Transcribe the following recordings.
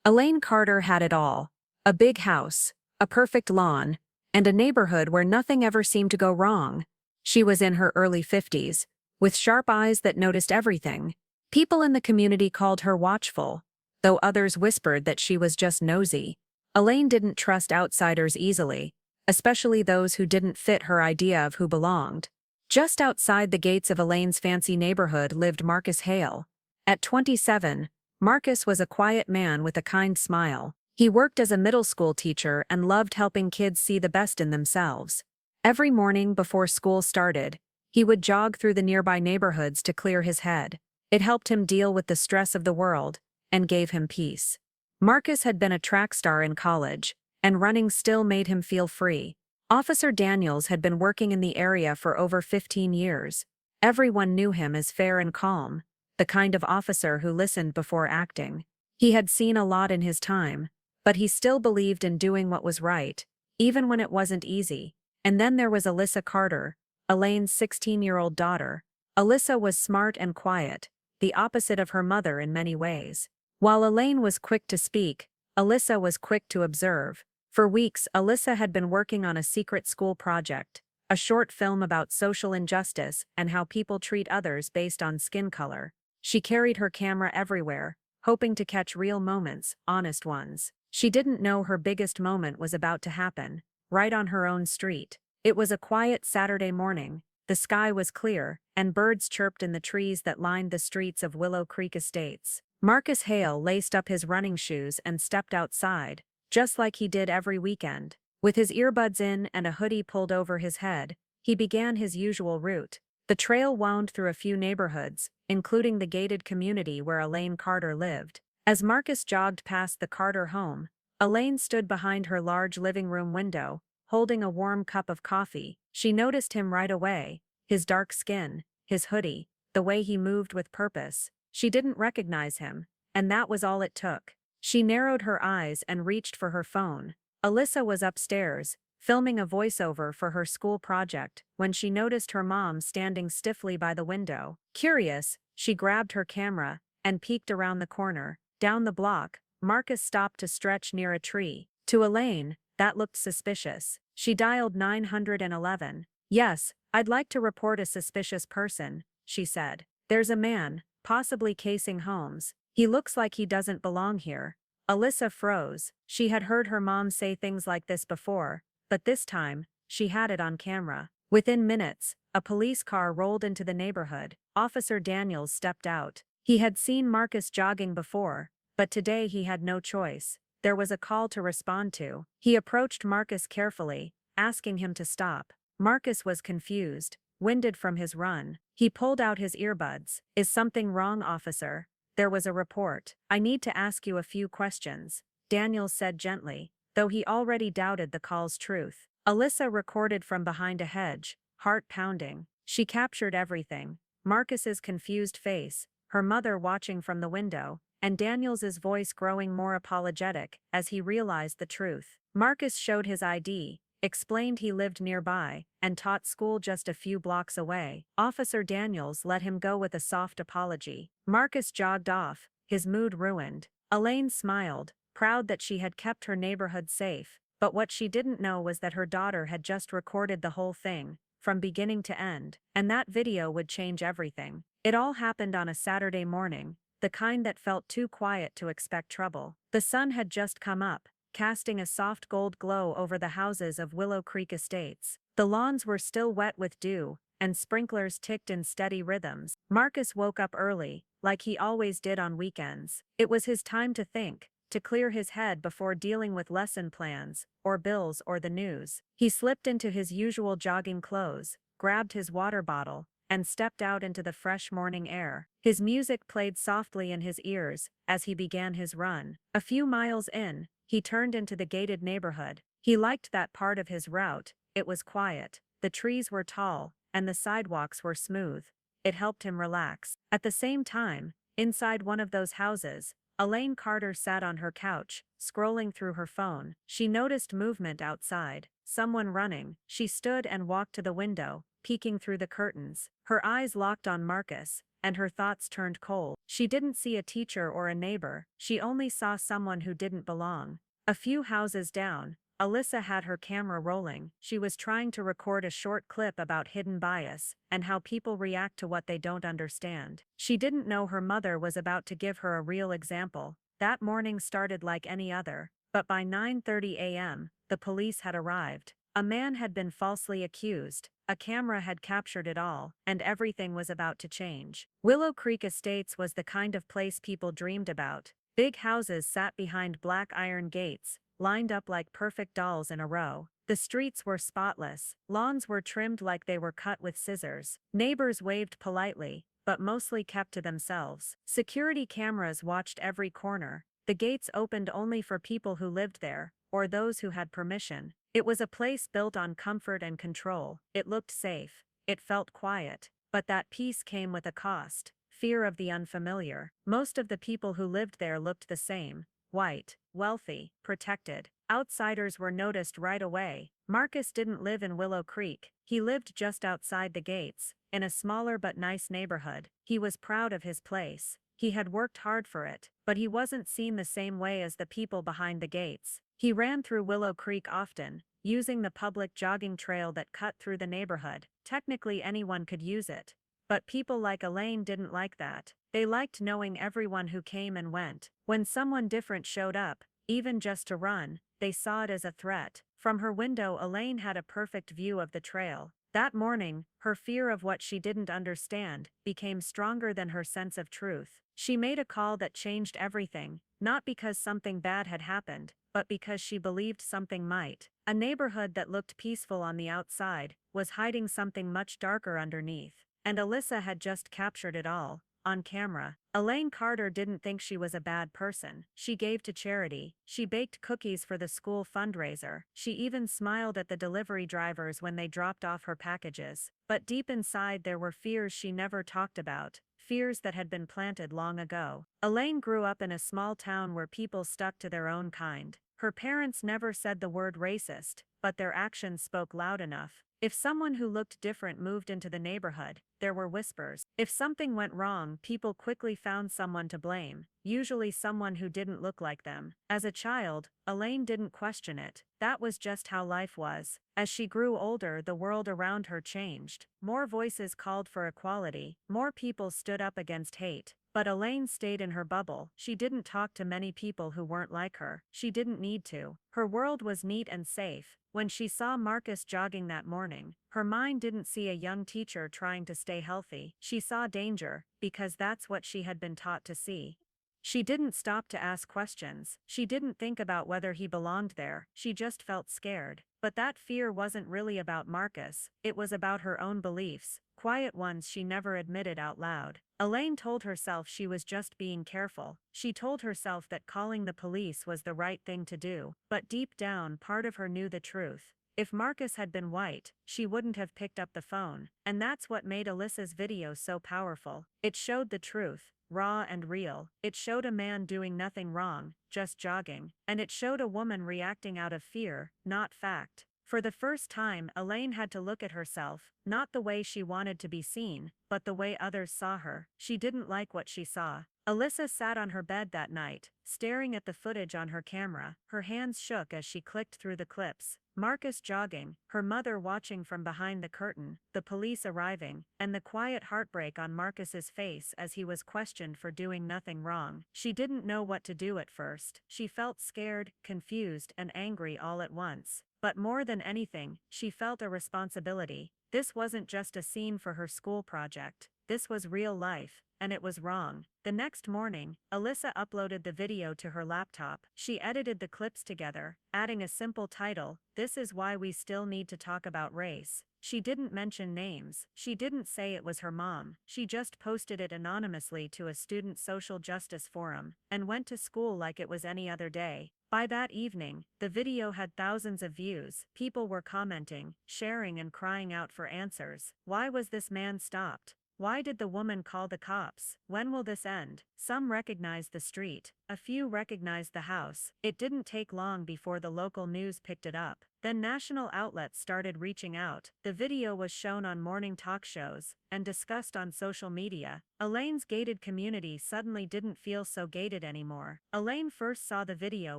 Elaine Carter had it all: a big house, a perfect lawn, and a neighborhood where nothing ever seemed to go wrong. She was in her early 50s, with sharp eyes that noticed everything. People in the community called her watchful, though others whispered that she was just nosy. Elaine didn't trust outsiders easily, especially those who didn't fit her idea of who belonged. Just outside the gates of Elaine's fancy neighborhood lived Marcus Hale. At 27, Marcus was a quiet man with a kind smile. He worked as a middle school teacher and loved helping kids see the best in themselves. Every morning before school started, he would jog through the nearby neighborhoods to clear his head. It helped him deal with the stress of the world and gave him peace. Marcus had been a track star in college, and running still made him feel free. Officer Daniels had been working in the area for over 15 years. Everyone knew him as fair and calm, the kind of officer who listened before acting. He had seen a lot in his time, but he still believed in doing what was right, even when it wasn't easy. And then there was Alyssa Carter, Elaine's 16-year-old daughter. Alyssa was smart and quiet, the opposite of her mother in many ways. While Elaine was quick to speak, Alyssa was quick to observe. For weeks, Alyssa had been working on a secret school project, a short film about social injustice and how people treat others based on skin color. She carried her camera everywhere, hoping to catch real moments, honest ones. She didn't know her biggest moment was about to happen, right on her own street. It was a quiet Saturday morning. The sky was clear, and birds chirped in the trees that lined the streets of Willow Creek Estates. Marcus Hale laced up his running shoes and stepped outside, just like he did every weekend. With his earbuds in and a hoodie pulled over his head, he began his usual route. The trail wound through a few neighborhoods, including the gated community where Elaine Carter lived. As Marcus jogged past the Carter home, Elaine stood behind her large living room window, holding a warm cup of coffee. She noticed him right away: his dark skin, his hoodie, the way he moved with purpose. She didn't recognize him, and that was all it took. She narrowed her eyes and reached for her phone. Alyssa was upstairs, filming a voiceover for her school project, when she noticed her mom standing stiffly by the window. Curious, she grabbed her camera and peeked around the corner. Down the block, Marcus stopped to stretch near a tree. To Elaine, that looked suspicious. She dialed 911. "Yes, I'd like to report a suspicious person," she said. "There's a man, possibly casing homes. He looks like he doesn't belong here." Alyssa froze. She had heard her mom say things like this before, but this time, she had it on camera. Within minutes, a police car rolled into the neighborhood. Officer Daniels stepped out. He had seen Marcus jogging before, but today he had no choice. There was a call to respond to. He approached Marcus carefully, asking him to stop. Marcus was confused, winded from his run. He pulled out his earbuds. "Is something wrong, officer?" "There was a report. I need to ask you a few questions," Daniels said gently, though he already doubted the call's truth. Alyssa recorded from behind a hedge, heart pounding. She captured everything: Marcus's confused face, her mother watching from the window, and Daniels's voice growing more apologetic as he realized the truth. Marcus showed his ID, explained he lived nearby, and taught school just a few blocks away. Officer Daniels let him go with a soft apology. Marcus jogged off, his mood ruined. Elaine smiled, proud that she had kept her neighborhood safe, but what she didn't know was that her daughter had just recorded the whole thing, from beginning to end, and that video would change everything. It all happened on a Saturday morning, the kind that felt too quiet to expect trouble. The sun had just come up, casting a soft gold glow over the houses of Willow Creek Estates. The lawns were still wet with dew, and sprinklers ticked in steady rhythms. Marcus woke up early, like he always did on weekends. It was his time to think, to clear his head before dealing with lesson plans, or bills, or the news. He slipped into his usual jogging clothes, grabbed his water bottle, and stepped out into the fresh morning air. His music played softly in his ears as he began his run. A few miles in, he turned into the gated neighborhood. He liked that part of his route. It was quiet, the trees were tall, and the sidewalks were smooth. It helped him relax. At the same time, inside one of those houses, Elaine Carter sat on her couch, scrolling through her phone. She noticed movement outside, someone running. She stood and walked to the window, peeking through the curtains. Her eyes locked on Marcus, and her thoughts turned cold. She didn't see a teacher or a neighbor, she only saw someone who didn't belong. A few houses down, Alyssa had her camera rolling. She was trying to record a short clip about hidden bias and how people react to what they don't understand. She didn't know her mother was about to give her a real example. That morning started like any other, but by 9:30 a.m., the police had arrived. A man had been falsely accused, a camera had captured it all, and everything was about to change. Willow Creek Estates was the kind of place people dreamed about. Big houses sat behind black iron gates, lined up like perfect dolls in a row. The streets were spotless, lawns were trimmed like they were cut with scissors. Neighbors waved politely, but mostly kept to themselves. Security cameras watched every corner. The gates opened only for people who lived there, or those who had permission. It was a place built on comfort and control. It looked safe. It felt quiet. But that peace came with a cost: fear of the unfamiliar. Most of the people who lived there looked the same: white, wealthy, protected. Outsiders were noticed right away. Marcus didn't live in Willow Creek. He lived just outside the gates, in a smaller but nice neighborhood. He was proud of his place. He had worked hard for it, but he wasn't seen the same way as the people behind the gates. He ran through Willow Creek often, using the public jogging trail that cut through the neighborhood. Technically anyone could use it. But people like Elaine didn't like that. They liked knowing everyone who came and went. When someone different showed up, even just to run, they saw it as a threat. From her window, Elaine had a perfect view of the trail. That morning, her fear of what she didn't understand became stronger than her sense of truth. She made a call that changed everything, not because something bad had happened, but because she believed something might. A neighborhood that looked peaceful on the outside was hiding something much darker underneath. And Alyssa had just captured it all, on camera. Elaine Carter didn't think she was a bad person. She gave to charity. She baked cookies for the school fundraiser. She even smiled at the delivery drivers when they dropped off her packages. But deep inside there were fears she never talked about. Fears that had been planted long ago. Elaine grew up in a small town where people stuck to their own kind. Her parents never said the word racist, but their actions spoke loud enough. If someone who looked different moved into the neighborhood, there were whispers. If something went wrong, people quickly found someone to blame, usually someone who didn't look like them. As a child, Elaine didn't question it. That was just how life was. As she grew older, the world around her changed. More voices called for equality. More people stood up against hate. But Elaine stayed in her bubble. She didn't talk to many people who weren't like her. She didn't need to. Her world was neat and safe. When she saw Marcus jogging that morning, her mind didn't see a young teacher trying to stay healthy. She saw danger, because that's what she had been taught to see. She didn't stop to ask questions. She didn't think about whether he belonged there. She just felt scared. But that fear wasn't really about Marcus. It was about her own beliefs, quiet ones she never admitted out loud. Elaine told herself she was just being careful. She told herself that calling the police was the right thing to do. But deep down, part of her knew the truth. If Marcus had been white, she wouldn't have picked up the phone. And that's what made Alyssa's video so powerful. It showed the truth, raw and real. It showed a man doing nothing wrong, just jogging. And it showed a woman reacting out of fear, not fact. For the first time, Elaine had to look at herself, not the way she wanted to be seen, but the way others saw her. She didn't like what she saw. Alyssa sat on her bed that night, staring at the footage on her camera. Her hands shook as she clicked through the clips. Marcus jogging, her mother watching from behind the curtain, the police arriving, and the quiet heartbreak on Marcus's face as he was questioned for doing nothing wrong. She didn't know what to do at first. She felt scared, confused, and angry all at once. But more than anything, she felt a responsibility. This wasn't just a scene for her school project. This was real life, and it was wrong. The next morning, Alyssa uploaded the video to her laptop. She edited the clips together, adding a simple title: "This is why we still need to talk about race." She didn't mention names. She didn't say it was her mom. She just posted it anonymously to a student social justice forum, and went to school like it was any other day. By that evening, the video had thousands of views. People were commenting, sharing, and crying out for answers. Why was this man stopped? Why did the woman call the cops? When will this end? Some recognized the street. A few recognized the house. It didn't take long before the local news picked it up. Then national outlets started reaching out. The video was shown on morning talk shows and discussed on social media. Elaine's gated community suddenly didn't feel so gated anymore. Elaine first saw the video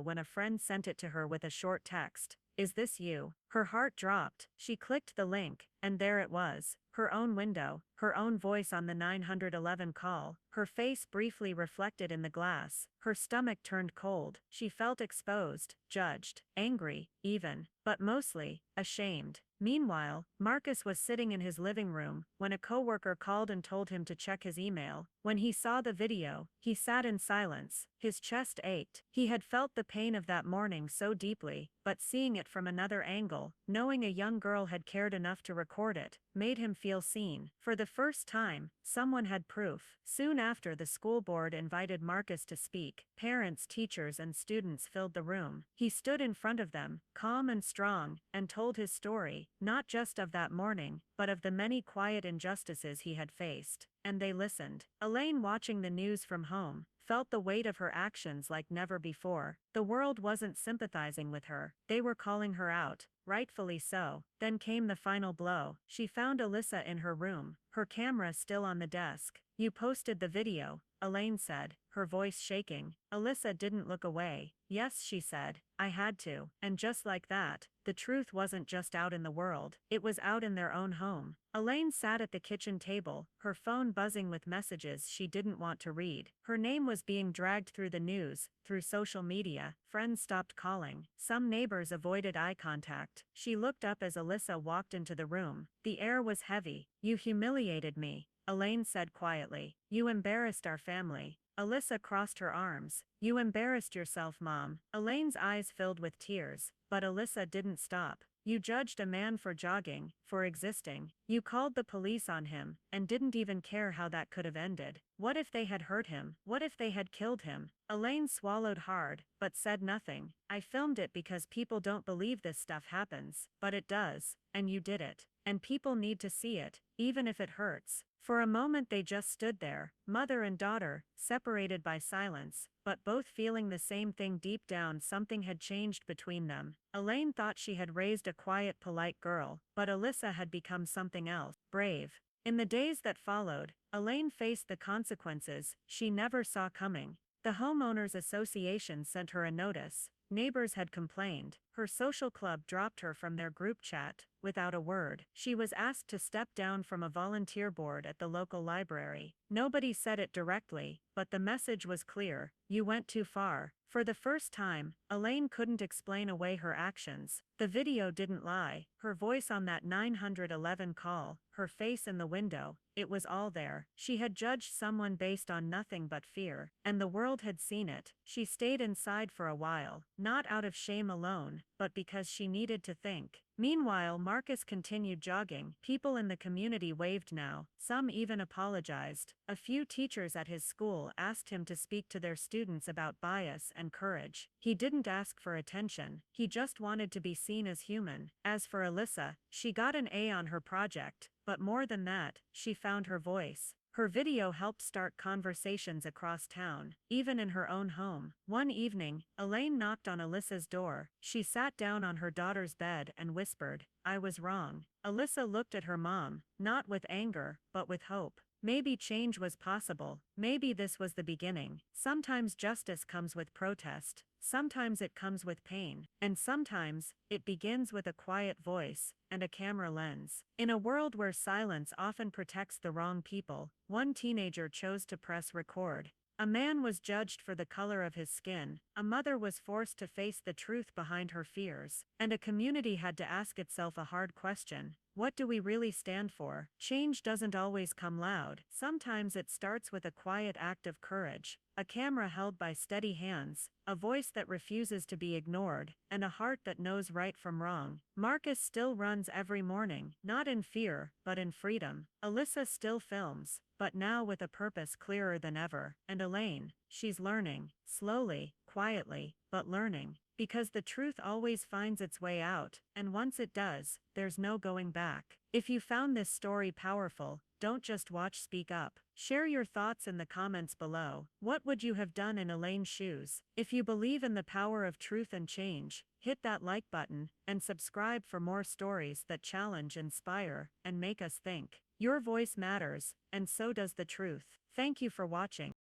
when a friend sent it to her with a short text. "Is this you?" Her heart dropped. She clicked the link, and there it was. Her own window, her own voice on the 911 call, her face briefly reflected in the glass. Her stomach turned cold. She felt exposed, judged, angry, even, but mostly, ashamed. Meanwhile, Marcus was sitting in his living room when a coworker called and told him to check his email. When he saw the video, he sat in silence. His chest ached. He had felt the pain of that morning so deeply, but seeing it from another angle, knowing a young girl had cared enough to record it, made him feel seen. For the first time, someone had proof. Soon after, the school board invited Marcus to speak. Parents, teachers, and students filled the room. He stood in front of them, calm and strong, and told his story, not just of that morning, but of the many quiet injustices he had faced. And they listened. Elaine, watching the news from home, felt the weight of her actions like never before. The world wasn't sympathizing with her. They were calling her out, rightfully so. Then came the final blow. She found Alyssa in her room, her camera still on the desk. "You posted the video," Elaine said, her voice shaking. Alyssa didn't look away. "Yes," she said, "I had to." And just like that, the truth wasn't just out in the world, it was out in their own home. Elaine sat at the kitchen table, her phone buzzing with messages she didn't want to read. Her name was being dragged through the news, through social media. Friends stopped calling. Some neighbors avoided eye contact. She looked up as Alyssa walked into the room. The air was heavy. "You humiliated me," Elaine said quietly. "You embarrassed our family." Alyssa crossed her arms. "You embarrassed yourself, Mom." Elaine's eyes filled with tears, but Alyssa didn't stop. "You judged a man for jogging, for existing. You called the police on him, and didn't even care how that could have ended. What if they had hurt him? What if they had killed him?" Elaine swallowed hard, but said nothing. "I filmed it because people don't believe this stuff happens, but it does, and you did it. And people need to see it, even if it hurts." For a moment they just stood there, mother and daughter, separated by silence, but both feeling the same thing deep down. Something had changed between them. Elaine thought she had raised a quiet, polite girl, but Alyssa had become something else, brave. In the days that followed, Elaine faced the consequences she never saw coming. The homeowners association sent her a notice. Neighbors had complained. Her social club dropped her from their group chat, without a word. She was asked to step down from a volunteer board at the local library. Nobody said it directly, but the message was clear: you went too far. For the first time, Elaine couldn't explain away her actions. The video didn't lie. Her voice on that 911 call, her face in the window, it was all there. She had judged someone based on nothing but fear, and the world had seen it. She stayed inside for a while, not out of shame alone, but because she needed to think. Meanwhile, Marcus continued jogging. People in the community waved now. Some even apologized. A few teachers at his school asked him to speak to their students about bias and courage. He didn't ask for attention. He just wanted to be seen as human. As for Alyssa, she got an A on her project, but more than that, she found her voice. Her video helped start conversations across town, even in her own home. One evening, Elaine knocked on Alyssa's door. She sat down on her daughter's bed and whispered, "I was wrong." Alyssa looked at her mom, not with anger, but with hope. Maybe change was possible. Maybe this was the beginning. Sometimes justice comes with protest. Sometimes it comes with pain. And sometimes, it begins with a quiet voice and a camera lens. In a world where silence often protects the wrong people, one teenager chose to press record. A man was judged for the color of his skin, a mother was forced to face the truth behind her fears, and a community had to ask itself a hard question: what do we really stand for? Change doesn't always come loud. Sometimes it starts with a quiet act of courage, a camera held by steady hands, a voice that refuses to be ignored, and a heart that knows right from wrong. Marcus still runs every morning, not in fear, but in freedom. Alyssa still films, but now with a purpose clearer than ever. And Elaine, she's learning, slowly, quietly, but learning. because the truth always finds its way out, and once it does, there's no going back. If you found this story powerful, don't just watch, speak up. Share your thoughts in the comments below. What would you have done in Elaine's shoes? If you believe in the power of truth and change, hit that like button, and subscribe for more stories that challenge, inspire, and make us think. Your voice matters, and so does the truth. Thank you for watching.